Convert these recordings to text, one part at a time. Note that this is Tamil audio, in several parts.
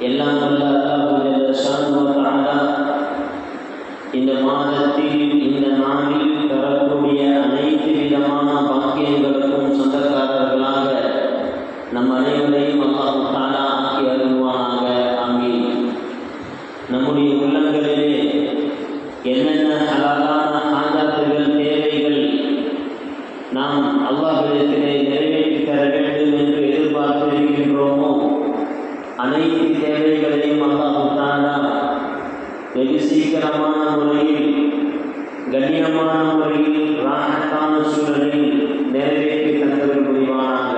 எல்லாம் வல்ல அல்லாஹ் ஜல்ல ஷானுஹு வ தஆலா இந்த மாதத்தில் இந்த நாளில் பெறக்கூடிய அனைத்து விதமான பாக்கியங்களுக்கும் சொந்தக்காரர்களாக நம் அனைவரையும் அல்லாஹ் தஆலா ஆக்கி அருள்வானாக. ஆமீன். நம்முடைய உள்ளங்களிலே என்னென்ன ஹலாலான ஆதாரங்கள் தேவைகள் நாம் அல்லாஹ்விடத்திலே நிறைவேற்றி தர வேண்டும் என்று எதிர்பார்த்து இருக்கின்றோமோ அனைத்து தேவைகளையும் அல்லாஹ் தஆலா வெகு சீக்கிரமான முறையில் கண்ணியமான முறையில் ராஹத்தான சூழலில் நிறைவேற்றி தந்தவர் புரிவானாக.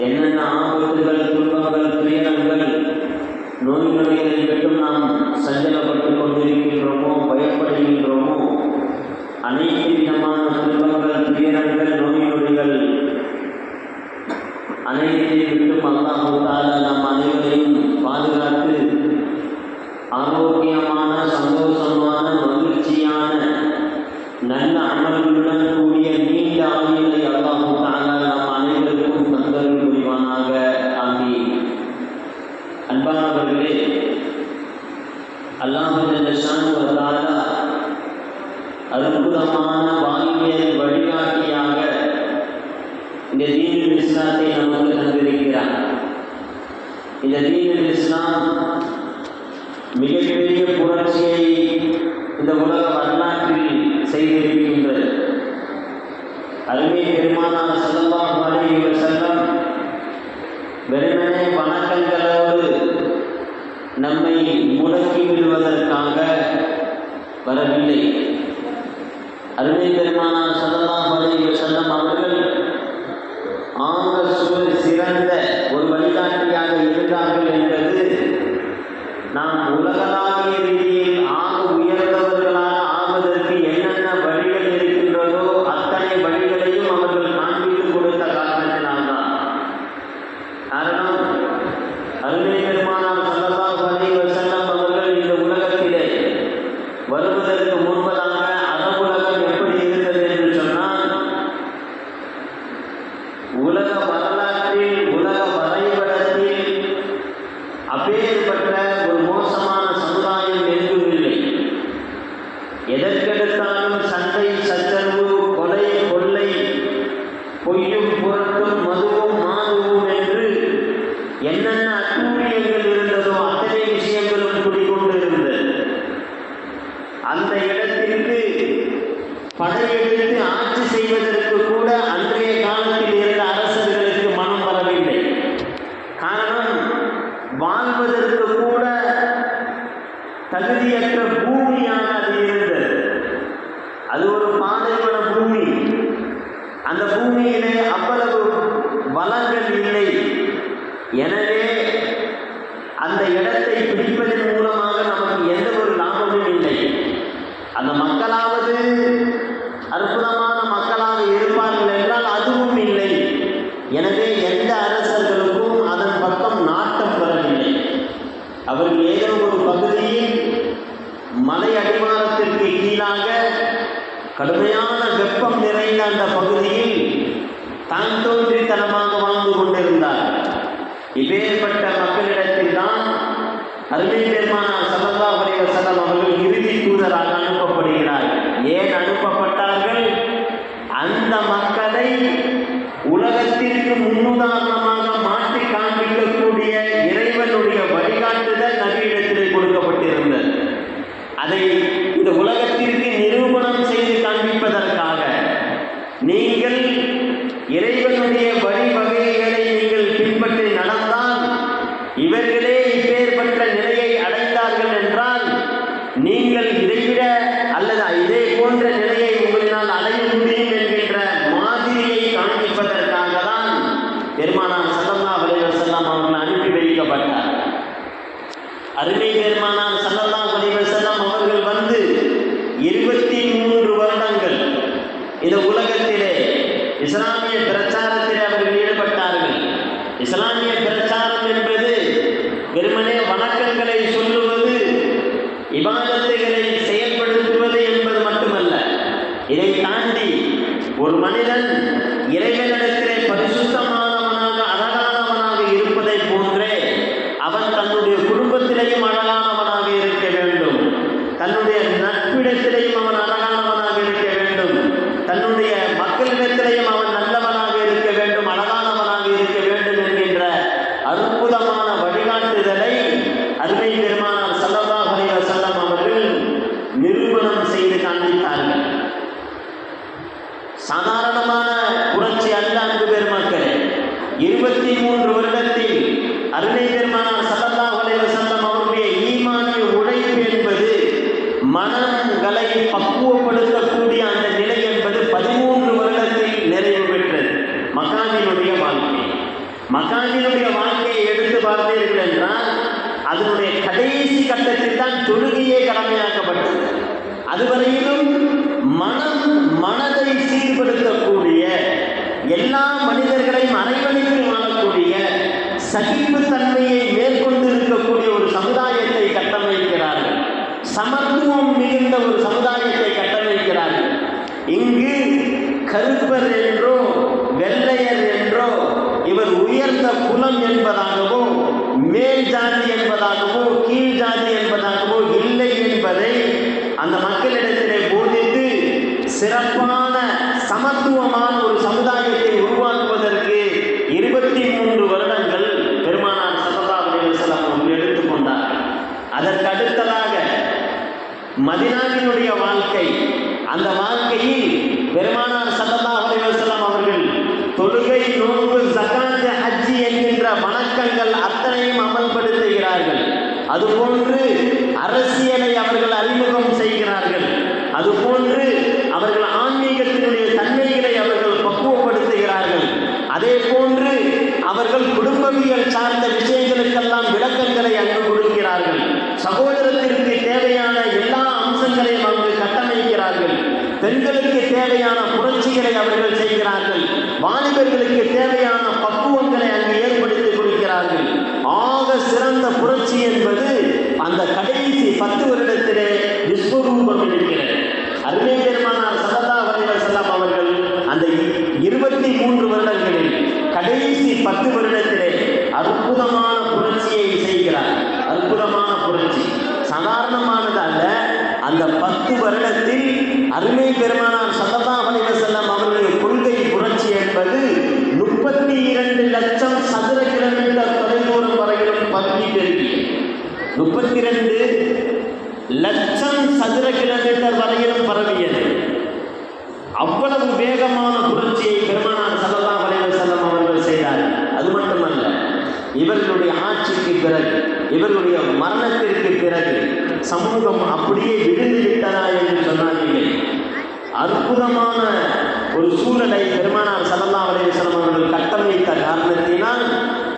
என்னென்ன ஆபத்துகள், துன்பங்கள், துயரங்கள், நோய் நொடிகளை விட்டும் நாம் சஞ்சலப்பட்டு கொண்டிருக்கின்றோமோ, பயப்படுகின்றோமோ, அனைத்து விதமான துன்பங்கள், துயரங்கள், நோய் நொடிகள் அனைத்தையும் விட்டும் அல்லாஹ் தஆலா நம் அனைவரையும் பாதுகாத்து ஆரோக்கியமான, சந்தோஷமான, மகிழ்ச்சியான, நல்ல அமல்களுடன் கூடிய நீண்ட ஆயுளை அல்லாஹ் தஆலா நம் அனைவருக்கும் தந்தருள் புரிவானாக. ஆமீன். அன்பானவர்களே, அல்லாஹ் ஜல்ல ஷானுஹு வ தஆலா அற்புதமான வாழ்வியல் வழிகாட்டியாக இந்த தீனுல் இஸ்லாத்தை நமக்கு தந்திருக்கிறார். இந்த தீனுல் இஸ்லாம் மிகப்பெரிய புரட்சியை இந்த உலக வரலாற்றில் செய்திருக்கின்றது. அருமை பெருமானார் ஸல்லல்லாஹு அலைஹி வஸல்லம் வெறுமனே வணக்கங்களோடு நம்மை முடக்கி விடுவதற்காக வரவில்லை. அருமை பெருமானார் ஸல்லல்லாஹு அலைஹி வஸல்லம் அவர்கள் சிறந்த ஒரு வழிகாட்டியாக இருந்தார்கள் என்பது நாம் உலகளாவிய ரீதியில் ஆக உயர்ந்தவர்களாக ஆவதற்கு என்னென்ன வழிகள் இருக்கின்றதோ அத்தனை வழிகளையும் அவர்கள் காண்பித்து கொடுத்த காரணத்தினால்தான். காரணம், அருமை பெருமானார் ஸல்லல்லாஹு அலைஹி வஸல்லம் அவர்கள் இந்த உலகத்திலே வருவதற்கு முன்பதாக அரபுலகம் எப்படி இருந்தது என்று சொன்னால், உலக வரலாற்றில், உலக வரைபடத்தில் அப்பேற்பட்ட ஒரு மோசமான சமுதாயம் எங்கும் இல்லை. எதற்கெடுத்தாலும் சண்டை, சச்சரவு, கொலை, கொள்ளை, பொய்யும் புரட்டும், மதுவும் மாதுவும் என்று என்னென்ன அட்டூழியங்கள் இருந்ததோ அத்தனை விஷயங்களும் குடிக்கொண்டு இருந்தது. அந்த இடத்திற்கு படையெடுத்து ஆட்சி செய்வதற்கு கூட அன்றைய காலத்தில் இருந்த அரசர்களுக்கு மனம் வரவில்லை. காரணம், வாழ்வதற்கு கூட தகுதியற்ற பூமியாக அது இருந்தது. அது ஒரு பாலைவன பூமி. அந்த பூமியிலே அவ்வளவு வளங்கள் இல்லை. எனவே அந்த இடத்தை பிடிப்பதன் மூலமாக நமக்கு எந்த ஒரு லாபமும் இல்லை. அந்த மக்களாவது அற்புதமான மக்களாக இருப்பார்கள் என்றால் அதுவும் இல்லை. எனவே எந்த அரசர்களுக்கும் அதன் பக்கம் நாட்டம் வரவில்லை. அவர்கள் ஏதோ ஒரு பகுதியில் மலை அடிவாரத்திற்கு கீழாக கடுமையான வெப்பம் நிறைந்த அந்த பகுதியில் தான் தோன்றித்தனமாக வாழ்ந்து கொண்டிருந்தார். இப்பேற்பட்ட மக்களிடத்தில் தான் அருமை பெருமானார் ஸல்லல்லாஹு அலைஹி வஸல்லம் அவர்கள் இறுதி தூதராக அனுப்பப்படுகிறார்கள். ஏன் அனுப்பப்பட்டார்கள்? அந்த மக்களை உலகத்திற்கு முன்னுதாரணமாக மாற்றி காண்பிக்கக்கூடிய இறைவனுடைய வழிகாட்டுதல் நபியிடத்தில் கொடுக்கப்பட்டிருந்தது. அதை இந்த உலகத்திற்கு நிரூபணம் செய்து காண்பிப்பதற்காக நீங்கள் இறைவனுடைய வழிவகைகளை நீங்கள் பின்பற்றி நடந்தால் இவர்களே இப்பேற்பட்ட நிலையை அடைந்தார்கள் என்றால் நீங்கள் இதைவிட அல்லது இதே போன்ற நிலையை உங்களினால் அடைய முடியும் என்கின்ற மாதிரியை காண்பிப்பதற்காக தான் பெருமானார் ஸல்லல்லாஹு அலைஹி வஸல்லம் அவர்கள் அனுப்பி வைக்கப்பட்டார். அருமை பெருமானார் ஸல்லல்லாஹு அலைஹி வஸல்லம் அவர்கள் வந்து 23 வருடங்கள் இந்த உலகத்திலே இஸ்லாமிய பிரச்சாரத்தில் அவர்கள் ஈடுபட்டார்கள். இஸ்லாமிய பிரச்சாரம் என்பது வெறுமனே வணக்கங்களை சொல்லுவது, இபாதத்துகளை செயல்படுத்துவது என்பது மட்டுமல்ல. இதை தாண்டி ஒரு மனிதன் இறைவனிடத்திலே பரிசுத்தமானவனாக, அழகானவனாக இருப்பதை போன்றே அவன் அற்புதமான வழிகாட்டுதலை அருமை பெருமானார் ஸல்லல்லாஹு அலைஹி வஸல்லம் அவர்கள் நிரூபணம் செய்து காண்பித்தார்கள். சாதாரணமான புரட்சி அல்ல அன்பு பெருமக்களே. 23 வருடத்தில் அருமை பெருமானார் ஸல்லல்லாஹு அலைஹி வஸல்லம் அவருடைய ஈமானிய உழைப்பு என்பது, மனங்களை பக்குவப்படுத்தக்கூடிய அந்த நிலை என்பது 13 வருடத்தில் நிறைவு பெற்றது. மக்காவினுடைய வாழ்க்கை, மக்காவினுடைய வாழ்க்கையை எடுத்து பார்த்தீர்கள் என்றால் அதனுடைய கடைசி கட்டத்தில் தான் தொழுகையே கடமையாக்கப்பட்டது. அதுவரையிலும் மனதை சீர்படுத்தக்கூடிய, எல்லா மனிதர்களையும் அரவணைத்து வாழக்கூடிய, சகிப்புத்தன்மையை மேற்கொண்டு இருக்கக்கூடிய ஒரு சமுதாயத்தை கட்டமைக்கிறார்கள். சமத்துவம் மிகுந்த ஒரு சமுதாயத்தை கட்டமைக்கிறார்கள். இங்கு கருப்பர் என்றோ வெள்ளையர் என்றோ, இவர் உயர்ந்த குலம் என்பதாகவோ, மேல் ஜாதி என்பதாகவோ, கீழ் ஜாதி என்பதாகவோ இல்லை என்பதை அந்த மக்களிடத்திலே போதித்து சிறப்பான சமத்துவமான ஒரு சமுதாயத்தை உருவாக்குவதற்கு 23 வருடங்கள் பெருமானார் ஸல்லல்லாஹு அலைஹி வஸல்லம் எடுத்துக்கொண்டார். அதற்கு அடுத்ததாக மதீனாவினுடைய வாழ்க்கை, அந்த வாழ்க்கையில் பெருமானார் ஸல்லல்லாஹு அலைஹி வஸல்லம் அவர்கள் தொழுகை, நோன்பு, ஸகாத், ஹஜ் என்கின்ற வணக்கங்கள் அத்தனையும் அமல்படுத்துகிறார்கள். அதுபோன்று அரசியலை அவர்கள் அறிமுகம் செய்கிறார்கள். அதுபோன்று அவர்கள் ஆன்மீகத்தினுடைய தன்மைகளை அவர்கள் பக்குவப்படுத்துகிறார்கள். அதே போன்று அவர்கள் குடும்பவியல் சார்ந்த விஷயங்களுக்கெல்லாம் விளக்கங்களை அங்கு கொடுக்கிறார்கள். சகோதரத்திற்கு தேவையான எல்லா அம்சங்களையும் அவர்கள் கட்டமைக்கிறார்கள். பெண்களுக்கு தேவையான புரட்சிகளை அவர்கள் செய்கிறார்கள். வாலிபர்களுக்கு தேவையான பக்குவங்களை அங்கு ஏற்படுத்தி கொடுக்கிறார்கள். ஆக சிறந்த புரட்சி என்பது அந்த கடைசி 10 வருடத்திலே விஸ்வரூபம் இருக்கிறது. அருமை பெருமானார் ஸல்லல்லாஹு அலைஹி வஸல்லம் அவர்கள் அந்த 23 வருடங்களில் கடைசி 10 வருடத்திலே அற்புதமான புரட்சியை செய்கிறார். அற்புதமான புரட்சி சாதாரணமானது அல்ல. அந்த 10 வருடத்தில் அருமை பெருமானார் ஸல்லல்லாஹு அலைஹி வஸல்லம் அவர்களுடைய கொள்கை புரட்சி என்பது 32 லட்சம் சதுர கிலோமீட்டர் தொலைதூரம் வரையிலும் பரவி பெருகியது. 32 லட்சம் சதுர கிலோமீட்டர் வரையிலும் பரவியது. அவ்வளவு வேகமான புரட்சியை பெருமானார் ஸல்லல்லாஹு அலைஹி வஸல்லம் அவர்கள் செய்தார்கள். அது மட்டுமல்ல, இவர்களுடைய ஆட்சிக்கு பிறகு, இவர்களுடைய மரணத்திற்கு பிறகு சமூகம் அப்படியே விழுந்து விட்டதா என்று சொன்னார்கள். அற்புதமான ஒரு சூழலை பெருமானார் ஸல்லல்லாஹு அலைஹி வஸல்லம் அவர்கள் கட்டமைத்த காரணத்தினால்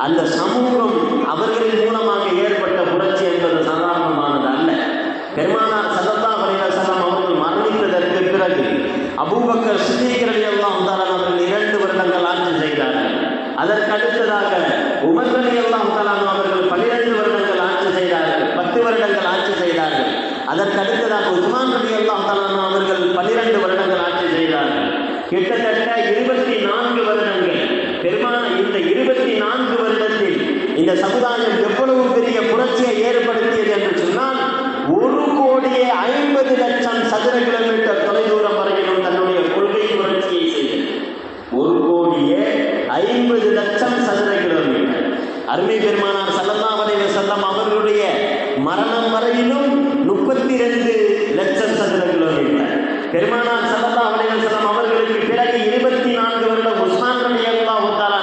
அந்த சமூகம் அவர்களின் மூலமாக ஏற்பட்ட புரட்சி என்பது சாதாரணமானது அல்ல. பெருமானார் ஸல்லல்லாஹு அலைஹி வஸல்லம் அவர்கள் மரணித்ததற்கு பிறகு அபூபக்கர் சித்திக் ரலியல்லாஹு தஆலா அவர்கள் 2 வருடங்கள் ஆட்சி செய்தார்கள். அதற்கு அடுத்ததாக உமர் ரலியல்லாஹு தஆலா அவர்கள் 12 வருடங்கள் ஆட்சி செய்தார்கள். 10 வருடங்கள் ஆட்சி செய்தார்கள். அதற்கு அடுத்ததாக உஸ்மான் ரலியல்லாஹு தஆலா அவர்கள் 12 வருடங்கள் ஆட்சி செய்தார்கள். கிட்டத்தட்ட 24 வருடங்கள் இந்த 24 வருடத்தில் இந்த சமுதாயம் எவ்வளவு பெரிய புரட்சியை ஏற்படுத்தியது என்று சொன்னால் 1,50,00,000 சதுர கிலோமீட்டர் தொலைதூரம் வரையிலும் தன்னுடைய கொள்கை புரட்சியை செய்தது. 1,50,00,000 சதுர கிலோமீட்டர். அருமை பெருமானார் ஸல்லல்லாஹு அலைஹி வஸல்லம் அவர்களுடைய மரணம் வரையிலும் 32 லட்சம் சதுர கிலோமீட்டர். பெருமானார் ஸல்லல்லாஹு அலைஹி வஸல்லம் அவர்களுக்கு பிறகு 24 வருடம் உஸ்மான் ரலியல்லாஹு தஆலா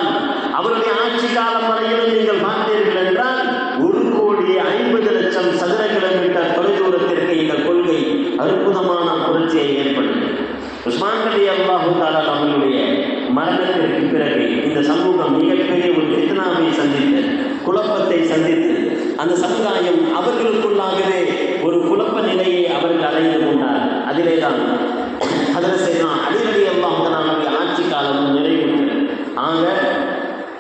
அவருடைய ஆட்சி காலம் வரையிலும் நீங்கள் பார்த்தீர்கள் என்றால் 1,50,00,000 சதுர கிலோமீட்டர் தொலைதூரத்திற்கு இந்த கொள்கை அற்புதமான புரட்சியை ஏற்படுத்தியது. உஸ்மான் ரலியல்லாஹு தஆலா அவர்களுடைய மரணத்திற்கு பிறகு இந்த சமூகம் மிகப்பெரிய ஒரு ஃபித்னாவை சந்தித்தது, குழப்பத்தை சந்தித்தது. அந்த சமுதாயம் அவர்களுக்குள்ளாகவே ஒரு குழப்ப நிலையை அவர்கள் அடைந்து கொண்டார். அதிலே தான் ஹஜ்ரத் சையதுனா அலி ரலியல்லாஹு தஆலா அவருடைய ஆட்சி காலம் நிறைவுற்றது. ஆக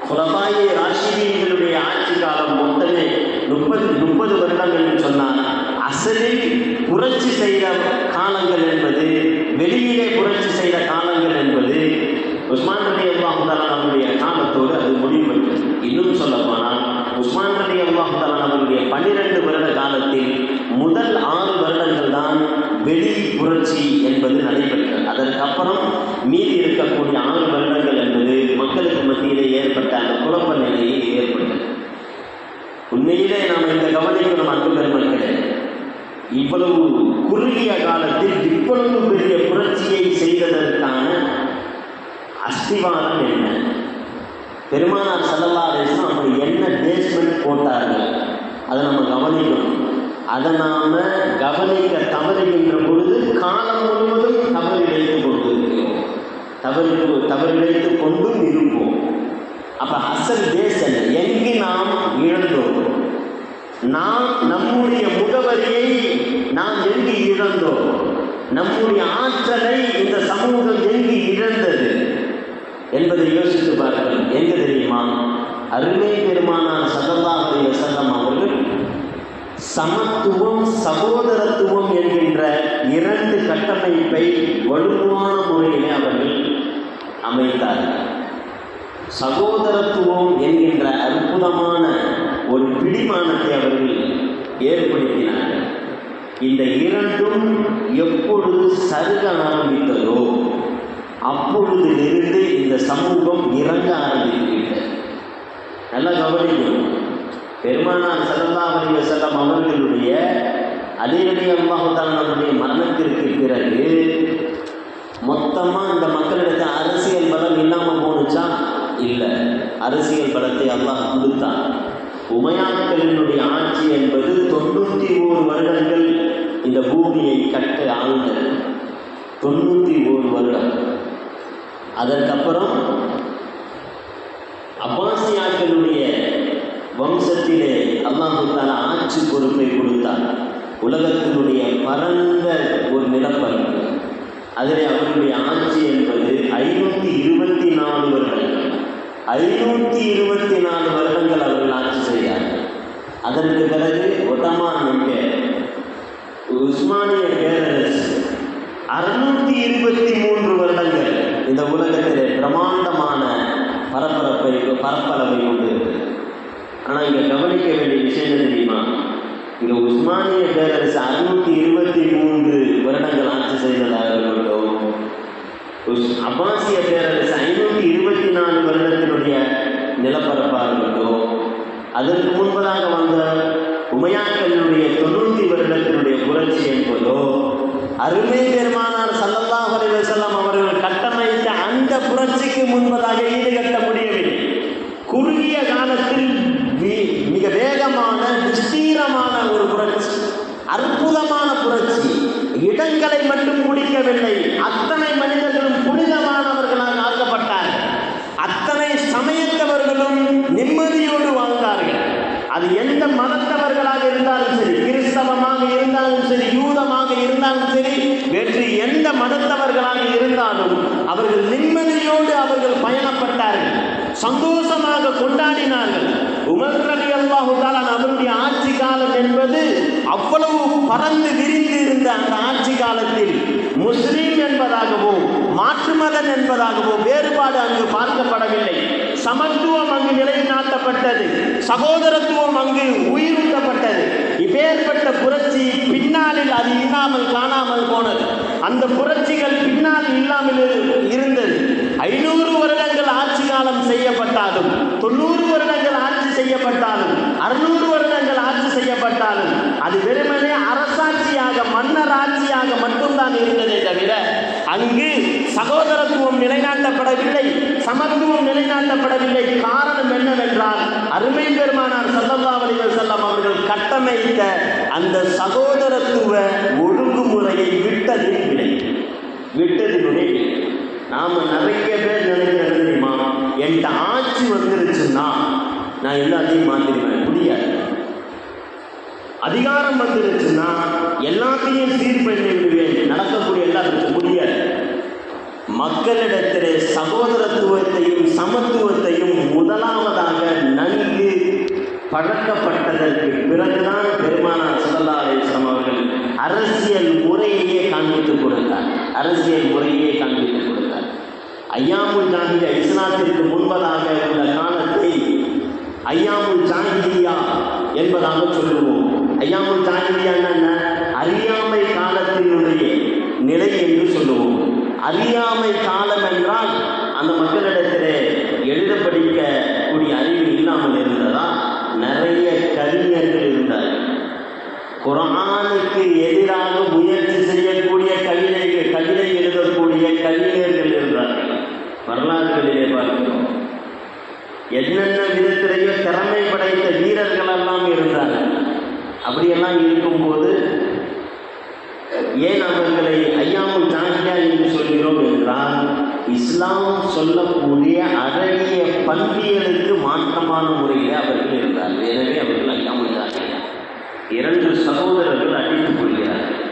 குலஃபாயே ராஷிதீன்களுடைய ஆட்சி காலம் மொத்தமே 30 வருடங்கள் என்று சொன்னார். அசலில் புரட்சி செய்த காலங்கள் என்பது, வெளியிலே புரட்சி செய்த காலங்கள் என்பது உஸ்மான் ரலியல்லாஹு தஆலா அவருடைய காலத்தோடு அது முடிவெடுத்தது. இன்னும் சொல்லப்போனால் உஸ்மான் ரலியல்லாஹு தஆலா அவருடைய 12 வருட காலத்தில் முதல் 6 வருடங்கள் தான் வெளி புரட்சி என்பது நடைபெற்றது. அதற்கப்புறம் மீதி இருக்கக்கூடிய 6 வருடங்கள் என்பது மக்களுக்கு மத்தியிலே ஏற்பட்ட அந்த குழப்ப நிலையை ஏற்பட்டது. உண்மையிலே நாம் இந்த கவனிக்கணும் அன்பு பெருமக்களே. இவ்வளவு குறுகிய காலத்தில் இவ்வளவு பெரிய புரட்சியை செய்ததற்கான அஸ்திவாரம் என்ன? பெருமானார் ஸல்லல்லாஹு அலைஹி வஸல்லம் அப்படி என்ன பேஸ்மெண்ட் போட்டார்கள் அதை நம்ம கவனிக்கணும். அதை நாம் கவனிக்க தவறுகின்ற பொழுது காலம் முழுவதும் தவறிழைத்து கொண்டிருக்கிறோம், தவறிழைத்து கொண்டும் இருப்போம். அப்போ அசல் பேஸ் என்ன? எங்கு நாம் இழந்தோம்? நாம் நம்முடைய முகவரியை நாம் எங்கு இழந்தோம்? நம்முடைய ஆற்றலை இந்த சமூகம் எங்கு இழந்தது என்பதை யோசித்து பாருங்கள். எங்க தெரியுமா? அருமை பெருமானார் ஸல்லல்லாஹு அலைஹி வஸல்லம் அவர்கள் சமத்துவம் சகோதரத்துவம் என்கின்ற இரண்டு கட்டமைப்பை வலுவான முறையிலே அவர்கள் அமைத்தார்கள். சகோதரத்துவம் என்கின்ற அற்புதமான ஒரு பிடிமானத்தை அவர்கள் ஏற்படுத்தினார்கள். இந்த இரண்டும் எப்பொழுது சருக ஆரம்பித்ததோ அப்பொழுதிலிருந்து இந்த சமூகம் இறங்க ஆரம்பிக்கிறது. நல்லா கவனிக்கணும். பெருமானார் ஸல்லல்லாஹு அலைஹி வஸல்லம் அவர்களுடைய அலி ரலியல்லாஹு தஆலா அவருடைய மரணத்திற்கு பிறகு மொத்தமாக இந்த மக்களிடத்தில் அரசியல் பலம் இல்லாமல் போனுச்சா? இல்லை, அரசியல் பலத்தை அல்லாஹ் கொடுத்தான். உமையாக்களினுடைய ஆட்சி என்பது 91 வருடங்கள் இந்த பூமியை கட்ட ஆழ்ந்தது. 91 வருடம். அதற்கப்புறம் அப்பாசியாக்களுடைய வம்சத்திலே அல்லாஹ் தஆலா ஆட்சி பொறுப்பை கொடுத்தார். உலகத்தினுடைய பரந்த ஒரு நிலப்பரப்பு, அதிலே அவருடைய ஆட்சி என்பது 524 வருடங்கள். 524 வருடங்கள் அவர்கள் ஆட்சி செய்தார்கள். அதற்கு பிறகு ஒட்டமான் எம்பையர், உஸ்மானிய பேரரசு 623 வருடங்கள் இந்த உலகத்திலே பிரமாண்டமான பரப்பளவை கொண்டு. ஆனால் இங்கே கவனிக்க வேண்டிய விஷயம் என்ன தெரியுமா? இங்கே உஸ்மானிய பேரரசு 623 வருடங்கள் ஆட்சி செய்ததாக இருக்கட்டும், அப்பாசிய பேரரசு 524 வருடத்தினுடைய நிலப்பரப்பாக இருக்கட்டும், அதற்கு முன்பதாக வந்த உமையாக்களுடைய 90 வருடத்தினுடைய புரட்சி என்பதோ, அருமை பெருமானார் ஸல்லல்லாஹு அலைஹி வஸல்லம் அவர்கள் கட்டமைத்த அந்த புரட்சிக்கு முன்பதாக ஈடுகட்ட முடியவில்லை. குறுகிய காலத்தில் மிக வேகமான விஸ்தீரமான ஒரு புரட்சி, அற்புதமான புரட்சி. இடங்களை மட்டும் முடிக்கவில்லை, அத்தனை மனிதர்களும் புனிதமானவர்களாக ஆக்கப்பட்டார்கள். அத்தனை சமயத்தவர்களும் நிம்மதியோடு வாழ்ந்தார்கள். அது எந்த மதத்தவர்களாக இருந்தாலும் சரி, கிறிஸ்தவமாக இருந்தாலும் சரி, யூதமாக இருந்தாலும் சரி, வேற்று எந்த மதத்தவர்களாக இருந்தாலும் அவர்கள் நிம்மதியோடு அவர்கள் பயணப்பட்டார்கள், சந்தோஷமாக கொண்டாடினார்கள். உமர் ரலியல்லாஹு தஆலா அவருடைய ஆட்சி காலம் என்பது அவ்வளவு பறந்து விரிந்து இருந்த அந்த ஆட்சி காலத்தில் முஸ்லீம் என்பதாகவோ மாற்று மதம் என்பதாகவோ வேறுபாடு அங்கு பார்க்கப்படவில்லை. சமத்துவம் அங்கு நிலைநாட்டப்பட்டது, சகோதரத்துவம் அங்கு உயிரூட்டப்பட்டது. இப்பேற்பட்ட புரட்சி பின்னாளில் அது இல்லாமல் காணாமல் போனது. அந்த புரட்சிகள் பின்னால் இல்லாமல் இருந்தது. 500 வருடங்கள் ஆட்சி காலம் செய்யப்பட்டாலும், 90 வருடங்கள் ஆட்சி செய்யப்பட்டாலும், 600 வருடங்கள் ஆட்சி செய்யப்பட்டாலும் அது வெறுமனே அரசாட்சியாக, மன்னர் ஆட்சியாக மட்டும்தான் இருந்ததே தவிர அங்கு சகோதரத்துவம் நிலைநாட்டப்படவில்லை, சமத்துவம் நிலைநாட்டப்படவில்லை. காரணம் என்னவென்றால் அருமை பெருமானார் ஸல்லல்லாஹு அலைஹி வஸல்லம் அவர்கள் கட்டமைத்த அந்த சகோதரத்துவ ஒழுங்குமுறையை விட்டதினுடைய நாம் நிறைய பேர் நினைக்கிறது தெரியுமா? என்கிட்ட ஆட்சி வந்துருச்சுன்னா நான் எல்லாத்தையும் மாற்றிடுவேன். முடியாது. அதிகாரம் வந்துருச்சுன்னா எல்லாத்தையும் சீர் பண்ணி விடுவேன். நடக்கக்கூடிய எல்லாத்துக்கும் முடியாது. மக்களிடத்திலே சகோதரத்துவத்தையும் சமத்துவத்தையும் முதலாவதாக நன்கு பழக்கப்பட்டதற்கு பிறகுதான் பெருமானார் ஸல்லல்லாஹு அலைஹி வஸல்லம் அவர்கள் அரசியல் முறையே காண்பித்துக் கொடுத்தார். ஐயாமுல் ஜாஹிலியா, இஸ்லாத்திற்கு முன்பதாக உள்ள காலத்தை ஐயாமுல் ஜாஹிலியா என்பதாக சொல்லுவோம். ஐயாமுல் ஜாஹிலியா என்ன? அறியாமை காலத்தினுடைய நிலை என்று சொல்லுவோம். அறியாமை காலம் என்றால் அந்த மக்களிடத்திலே எழுத படிக்க கூடிய அறிவு இல்லாமல் இருந்ததா, நிறைய கல்வி குர்ஆனுக்கு எதிராக முயற்சி செய்யக்கூடிய கவிதை எழுதக்கூடிய கவிஞர்கள் இருந்தார்கள். வரலாறுகளிலே பார்க்கிறோம். என்னென்ன விதத்திலேயோ திறமை படைத்த வீரர்கள் எல்லாம் இருந்தார்கள். அப்படியெல்லாம் இருக்கும்போது ஏன் அவர்களை ஐயாமுல் ஜாஹிலியா என்று சொல்கிறோம் என்றால், இஸ்லாம் சொல்லக்கூடிய அழகிய பண்பியலுக்கு மாற்றமான முறையில் அவர்கள் இருந்தார்கள். எனவே அவர்கள் ஐயாமுல் ஜாஹிலியா. 2 சகோதரர்கள் அடித்துக் கொள்கிறார்கள்.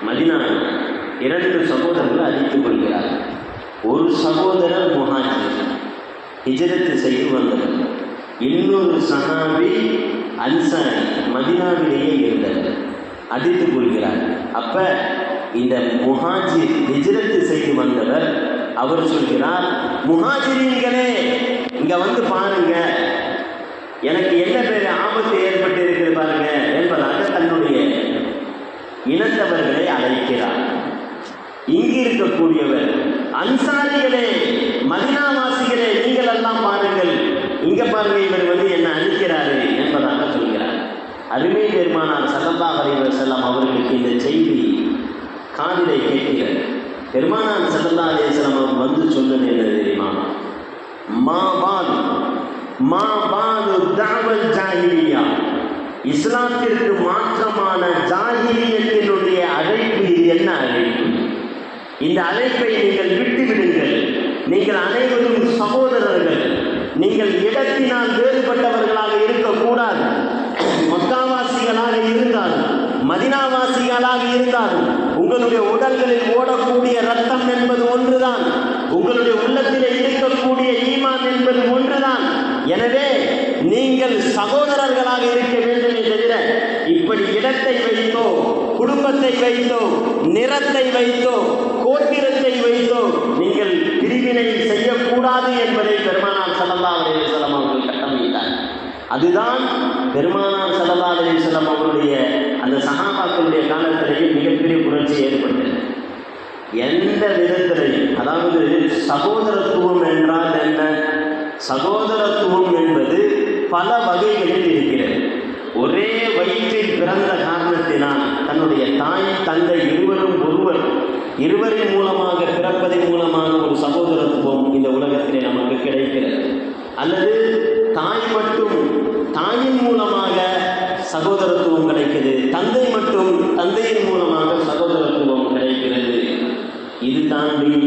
மதீனா 2 சகோதரர்கள் அடித்துக் கொள்கிறார்கள். ஒரு சகோதரர் முஹாஜிர், ஹிஜ்ரத் செய்து வந்தவர். இன்னொரு சஹாபி அன்சாரி, மதீனாவிலேயே இருந்தவர், அடித்துக் கொள்கிறார். அப்ப இந்த முஹாஜிர் ஹிஜ்ரத் செய்து வந்தவர் அவர் சொல்கிறார், முஹாஜிரீன்களே இங்க வந்து பாருங்க, எனக்கு என்ன பேர் ஆபத்து ஏற்பட்டு இருக்கிறது பாருங்க என்பதாக தன்னுடைய இனத்தவர்களை அழைக்கிறார். இங்கு இருக்கக்கூடியவர், அன்சாரிகளே, மதீனாவாசிகளே, நீங்கள் எல்லாம் பாருங்கள், இங்க பாருங்க, இவர் வந்து என்ன அழிக்கிறாரு என்பதாக சொல்கிறார். அருமை பெருமானார் ஸல்லல்லாஹு அலைஹி வஸல்லம் அவர்களுக்கு இந்த செய்தி காதிலே கேட்கிறது. பெருமானார் ஸல்லல்லாஹு அலைஹி வஸல்லம் அவர் வந்து சொன்னது என்ன தெரியுமா? மா பாது தஅவல் ஜாஹிலியா, இஸ்லாத்திற்கு மாற்றமான ஜாஹிலியத்தினுடைய அழைப்பு இது என்ன அழைப்பு? இந்த அழைப்பை நீங்கள் விட்டுவிடுங்கள். நீங்கள் அனைவரும் சகோதரர்கள். நீங்கள் இடத்தினால் வேறுபட்டவர்களாக இருக்கக்கூடாது. மக்காவாசிகளாக இருந்தாலும் மதீனாவாசிகளாக இருந்தாலும் உங்களுடைய உடல்களில் ஓடக்கூடிய ரத்தம் என்பது ஒன்றுதான். உங்களுடைய உள்ளத்திலே இருக்கக்கூடிய ஈமான் என்பது ஒன்றுதான். எனவே நீங்கள் சகோதரர்களாக இருக்க வேண்டுமே தவிர இப்படி இடத்தை வைத்தோ, குடும்பத்தை வைத்தோ, நிறத்தை வைத்தோ, கோத்திரத்தை வைத்தோ நீங்கள் பிரிவினை செய்யக்கூடாது என்பதை பெருமானார் ஸல்லல்லாஹு அலைஹி வஸல்லம் அவர்கள் கட்டமைத்தார். அதுதான் பெருமானார் ஸல்லல்லாஹு அலைஹி வஸல்லம் அவருடைய அந்த சஹாபாக்களுடைய காலத்திலேயே மிகப்பெரிய புரட்சி ஏற்பட்டது. எந்த விதத்திலையும், அதாவது சகோதரத்துவம் என்றால் என்ன? சகோதரத்துவம் என்பது பல வகைகளில் இருக்கிறது. ஒரே வயிற்றில் பிறந்த காரணத்தினால் தன்னுடைய தாய் தந்தை இருவரின் மூலமாக பிறப்பதன் மூலமாக ஒரு சகோதரத்துவம் இந்த உலகத்திலே நமக்கு கிடைக்கிறது. அல்லது தாய் மட்டும் தாயின் மூலமாக சகோதரத்துவம் கிடைக்கிறது, தந்தை மட்டும் தந்தையின் மூலமாக சகோதரத்துவம் கிடைக்கிறது. இது தாண்டி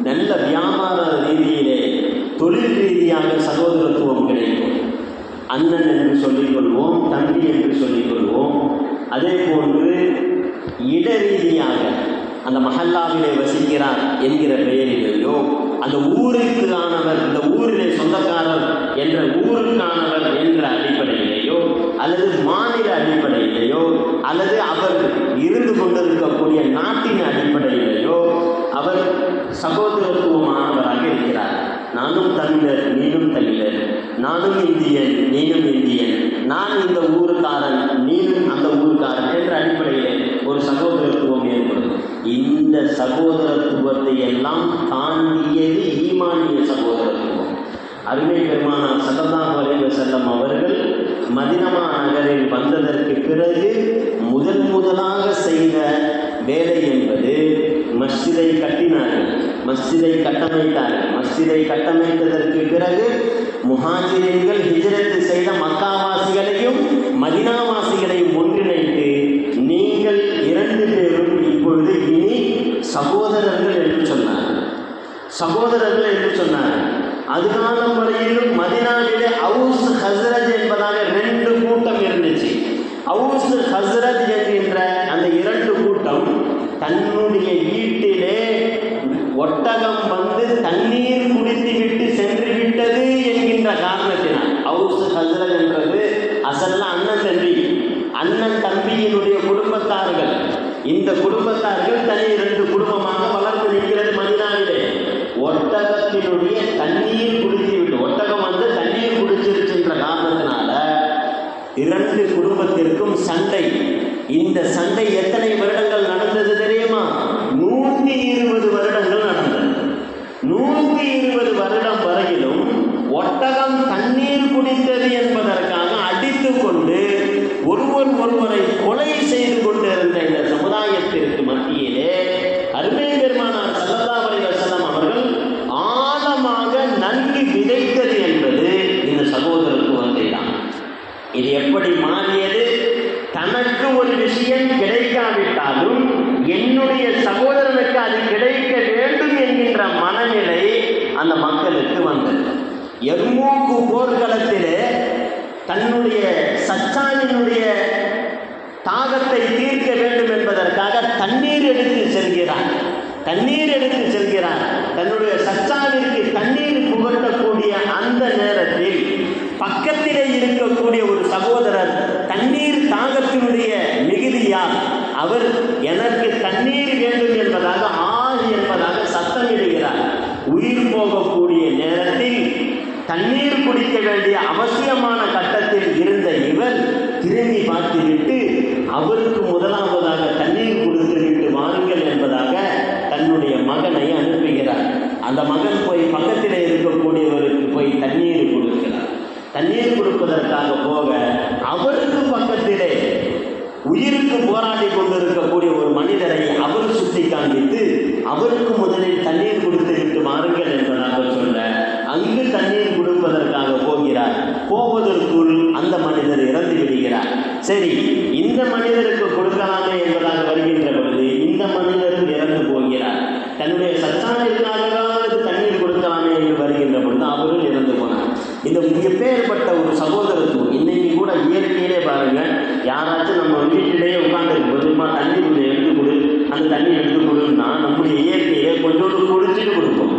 நல்ல வியாபார ரீதியிலே தொழில் ரீதியாக சகோதரத்துவம் கிடைக்கும். அண்ணன் என்று சொல்லிக்கொள்வோம், தம்பி என்று சொல்லிக்கொள்வோம். அதே போன்று இட ரீதியாக அந்த மஹல்லாவிலே வசிக்கிறார் என்கிற பெயரிலேயோ, அந்த ஊருக்கானவர், இந்த ஊரிலே சொந்தக்காரர் என்ற ஊருக்கானவர் என்ற அடிப்படையிலேயோ, அல்லது மாநில அடிப்படையிலேயோ, அல்லது அவர் இருந்து கொண்டிருக்கக்கூடிய நாட்டின் அடிப்படையிலேயோ அவர் சகோதரத்துவமானவராக இருக்கிறார். நானும் தமிழர், நீனும் தமிழர், நானும் இந்தியன், நீனும் இந்தியன், நான் இந்த ஊருக்காரன், நீனும் அந்த ஊருக்காரன் என்ற அடிப்படையிலே ஒரு சகோதரத்துவம் ஏற்படும். இந்த சகோதரத்துவத்தை எல்லாம் தாண்டியது ஈமானிய சகோதரத்துவம். அருமை பெருமானார் ஸல்லல்லாஹு அலைஹி வஸல்லம் அவர்கள் மதீனா நகரில் வந்ததற்கு பிறகு முதலாக செய்த வேலை என்பது மஸ்ஜிதை கட்டினார்கள், மஸ்ஜிதை கட்டமைத்தார்கள். மஸ்ஜிதை கட்டமைத்ததற்கு பிறகு முஹாஜிரீன்கள் ஹிஜ்ரத் செய்த மக்காவாசிகளையும் மதீனாவாசிகளையும் ஒன்றிணைத்து, நீங்கள் 2 பேரும் இப்பொழுது இனி சகோதரர்கள் என்று சொன்னார்கள். சகோதரர்கள் என்று சொன்னார்கள். அதுகாலம் வரையிலும் மதீனாவிலே அவுஸ் ஹஸ்ரஜ் என்பதாக 2 கூட்டம் இருந்துச்சு. அவுஸ் ஹஸ்ரஜ் என்கின்ற அந்த 2 கூட்டம் தன்னுடைய வீட்டிலே ஒட்டகம் வந்து தண்ணீர் குடித்து விட்டு சென்று விட்டது என்கின்ற காரணத்தினால், அவுஸ் ஹஸ்ரஜ் என்றது அசல்ல அண்ணன் தம்பியினுடைய குடும்பத்தார்கள். இந்த குடும்பத்தார்கள் தனி 2 குடும்பமாக வளர்ந்து நிற்கிறது மதீனாவிலே. ஒட்டகத்தினுடைய தண்ணீர் குடித்து விட்டு, ஒட்டகம் வந்து தண்ணீர் குடிச்சிருச்சுன்ற காரணத்தினால 2 குடும்பத்திற்கும் சண்டை. இந்த சண்டை எத்தனை வருடங்கள் நடந்தது தெரியுமா? 120 வருடங்கள் நடந்தது. 120 வருடம் வரையிலும் ஒட்டகம் தண்ணீர் குடித்தது என்பதற்காக அடித்து கொண்டு இது எப்படி மாறியது? தனக்கு ஒரு விஷயம் கிடைக்காவிட்டாலும் என்னுடைய சகோதரனுக்கு அது கிடைக்க வேண்டும் என்கின்ற மனநிலை அந்த மக்களுக்கு வந்தது. எர்மூக்கு போர்க்களத்திலே தன்னுடைய சச்சானினுடைய தாகத்தை தீர்க்க வேண்டும் என்பதற்காக தண்ணீர் எடுத்து செல்கிறார். தன்னுடைய சச்சாவிற்கு தண்ணீர் புகட்டக்கூடிய அந்த நேரத்தில் பக்கத்திலே இருக்கக்கூடிய ஒரு சகோதரர் தண்ணீர் தாகத்தினுடைய மிகுதியால் அவர் எனக்கு தண்ணீர் வேண்டும் என்பதாக என்பதாக சத்தமிடுகிறார். உயிர் போகக்கூடிய நேரத்தில் தண்ணீர் குடிக்க வேண்டிய அவசியமான கட்டத்தில் இருந்த இவர் திரும்பி பார்த்துவிட்டு அவருக்கு முதலாவதாக தண்ணீர் கொடுத்துவிட்டு வாருங்கள் என்பதாக தன்னுடைய மகனை அனுப்புகிறார். அந்த மகன் போய் பக்கத்திலே இருக்கக்கூடியவருக்கு போய் தண்ணீர் கொடுக்கிறார். தண்ணீர் கொடுப்பதற்காக போக அவருக்கு பக்கத்திலே உயிருக்கு போராடி கொண்டிருக்கக்கூடிய ஒரு மனிதரை அவர் சுட்டி காண்பித்து அவருக்கு முதலில் தண்ணீர் கொடுத்து விட்டு வாருங்கள் என்பதாக சொல்ல அங்கு தண்ணீர் கொடுப்பதற்காக போகிறார். போவதற்குள் அந்த மனிதர் இறந்து விடுகிறார். சரி, இந்த மனிதருக்கு கொடுக்கலாமே என்பதாக வருகின்ற பொழுது இந்த மனிதரும் இறந்து போகிறார். தன்னுடைய சச்சானிற்காக தண்ணீர் கொடுக்கலாமே என்று வருகின்ற பொழுது அவரும் இறந்து போனார். இந்த எப்பேற்பட்ட ஒரு சகோதரத்துவம் இன்னைக்கு கூட இயற்கையிலே பாருங்க, யாராச்சும் நம்ம வீட்டிலேயே உட்கார்ந்து பொதுமா தண்ணீர் எடுத்து கொடு, அந்த தண்ணீர் எடுத்து கொடுன்னா நம்முடைய இயற்கையிலே கொஞ்சோடு குடிச்சிட்டு கொடுப்போம்.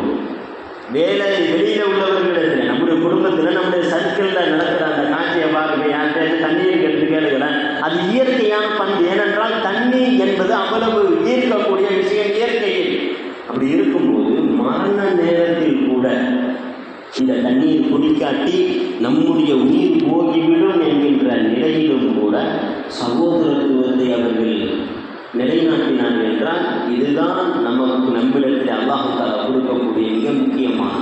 வெளியில உள்ளவர்களிடத்தில் நம்முடைய குடும்பத்தில் நம்முடைய சர்க்கிளில் நடக்கிற அந்த காட்சியை பாருங்க, யார்கிட்ட தண்ணீர் எடுத்து கேளுகிறேன். அது இயற்கையான பண்பு. ஏனென்றால் தண்ணீர் என்பது அவ்வளவு ஈர்க்கக்கூடிய விஷயம் இயற்கையில். அப்படி இருக்கும்போது மரண நேரத்தில் கூட இந்த தண்ணீர் குடிக்காட்டி நம்முடைய உயிர் போகிவிடும் என்கின்ற நிலையிலும் கூட சகோதரத்துவத்தை அவர்கள் நிலைநாட்டினார் என்றால் இதுதான் நமக்கு நம்மிடத்தில் அல்லாஹ் தஆலா கொடுக்கக்கூடிய மிக முக்கியமான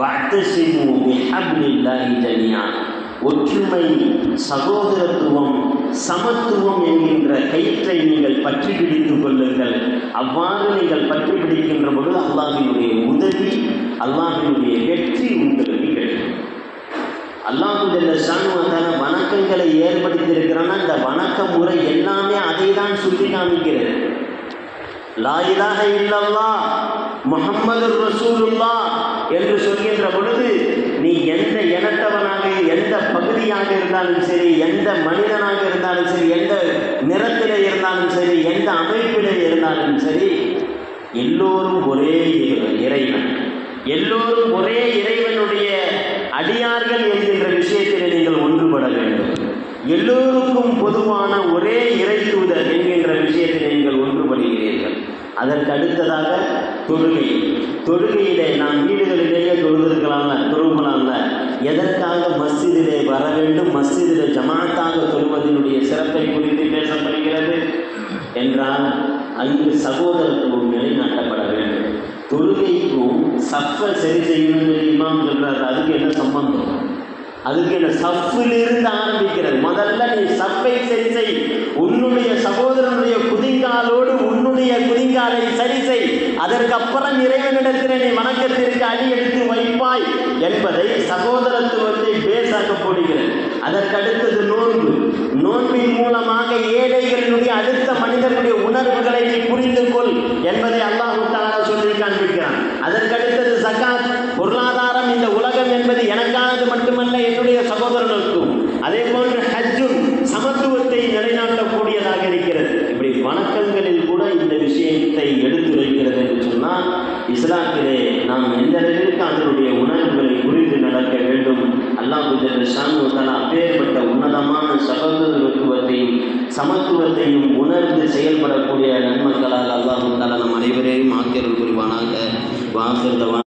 வஅத்தஸிமு பிஹப்லில்லாஹி ஜமீஆ, ஒற்றுமை, சகோதரத்துவம், சமத்துவம் என்கின்ற கயிற்றை நீங்கள் பற்றி பிடித்துக் கொள்ளுங்கள். அவ்வாறு நீங்கள் பற்றி பிடிக்கின்ற பொழுது அல்லாஹ்வினுடைய உதவி, அல்லாஹ்வினுடைய வெற்றி உங்களுக்கு கிடைக்கும். அல்லாஹ் ஜல்ல ஷானுஹு வ தஆலா வணக்கங்களை ஏற்படுத்தியிருக்கிறான்னா இந்த வணக்க முறை எல்லாமே அதை தான் சுட்டி காமிக்கிறது. லா இலாஹ இல்லல்லாஹ் முஹம்மதுர் ரசூலுல்லாஹ் என்று சொல்கின்ற பொழுது நீ எந்த இனத்தவனாக, எந்த பகுதியாக இருந்தாலும் சரி, எந்த மனிதனாக இருந்தாலும் சரி, எந்த நிறத்திலே இருந்தாலும் சரி, எந்த அமைப்பிலே இருந்தாலும் சரி, எல்லோரும் ஒரே இறைவன், எல்லோரும் ஒரே இறைவனுடைய அடியார்கள் என்கின்ற விஷயத்தில் நீங்கள் ஒன்றுபட வேண்டும். எல்லோருக்கும் பொதுவான ஒரே இறை தூதர் என்கின்ற விஷயத்தில் நீங்கள் ஒன்றுபடுகிறீர்கள். அதற்கு அடுத்ததாக தொழுகையிலே நாம் வீடுகளிலேயே தொழுகலாம்ல, எதற்காக மஸ்ஜிதிலே வர வேண்டும், மஸ்ஜிதிலே ஜமாத்தாக தொழுவதனுடைய சிறப்பை குறித்து பேசப்படுகிறது என்றால் அங்கு சகோதரத்துவம் நிலைநாட்டப்பட வேண்டும். தொழுகைக்கும் சஃப்பை சரி செய்யணும்னு இமாம் சொல்றாரு. அதுக்கு என்ன சம்பந்தம்? அதுக்கு என்ன? சஃப்பிலிருந்து ஆரம்பிக்கிறது. முதல்ல நீ சஃப்பை சரி செய், உன்னுடைய சகோதரனுடைய குதிங்காலோடு உன்னுடைய குதிங்காலை சரி செய், அதற்கப்புறம் இறைவனிடத்தில் நீ வணக்கத்திற்கு அடி எடுத்து வைப்பாய் என்பதை சகோதரத்துவத்தை பேசாக்க போடுகிறது. அதற்கடுத்தது நோன்பின் மூலமாக ஏழைகளினுடைய அடுத்த மனிதர்களுடைய உணர்வுகளை நீ புரிந்து கொள் என்பதை அல்லாஹ் தஆலா சொல்லி காண்பிக்கிறான். அதற்கடுத்தது ஸகாத், பொருளாதாரம். இந்த உலகம் என்பது எனக்கானது மட்டுமல்ல, என்னுடைய சகோதரர்களுக்கும். அதே போன்று ஹஜ்ஜும் சமத்துவத்தை நிலைநாட்டக்கூடியதாக இருக்கிறது. இப்படி வணக்கங்களில் கூட இந்த விஷயத்தை எடுத்துரைக்கிறது என்று சொன்னால் இஸ்லாத்திலே நாம் எந்த அளவிற்கு அதனுடைய உணர்வுகளை புரிந்து நடக்க வேண்டும். அல்லாஹ் ஜல்ல ஷானுஹு வ தஆலா அப்பேற்பட்ட உன்னதமான சகோதரத்துவத்தையும் சமத்துவத்தையும் உணர்ந்து செயல்படக்கூடிய நன்மக்களால் அல்லாஹ் தஆலா நம் அனைவரையும் ஆக்கியருள் புரிவானாக. வாசல்